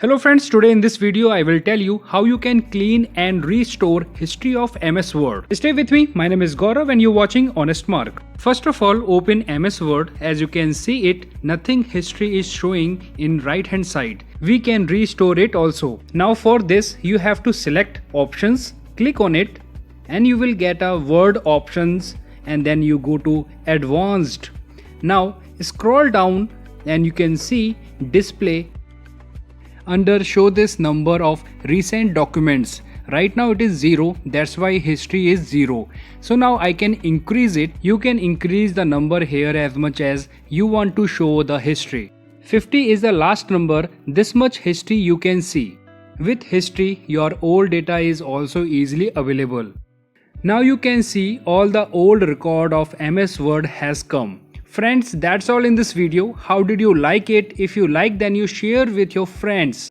Hello friends, today in this video I will tell you how you can clean and restore history of MS Word. Stay with me, my name is Gaurav and you're watching Honest Mark. First of all, open MS Word. As you can see it, nothing history is showing in right hand side. We can restore it also. Now for this, you have to select options, click on it and you will get a Word options and then you go to advanced. Now scroll down and you can see display. Under show this number of recent documents. Right now it is 0, that's why history is 0. So now I can increase it. You can increase the number here as much as you want to show the history. 50 is the last number. This much history you can see. With history, your old data is also easily available. Now you can see all the old record of MS Word has come. Friends, that's all in this video. How did you like it? If you like, then you share with your friends.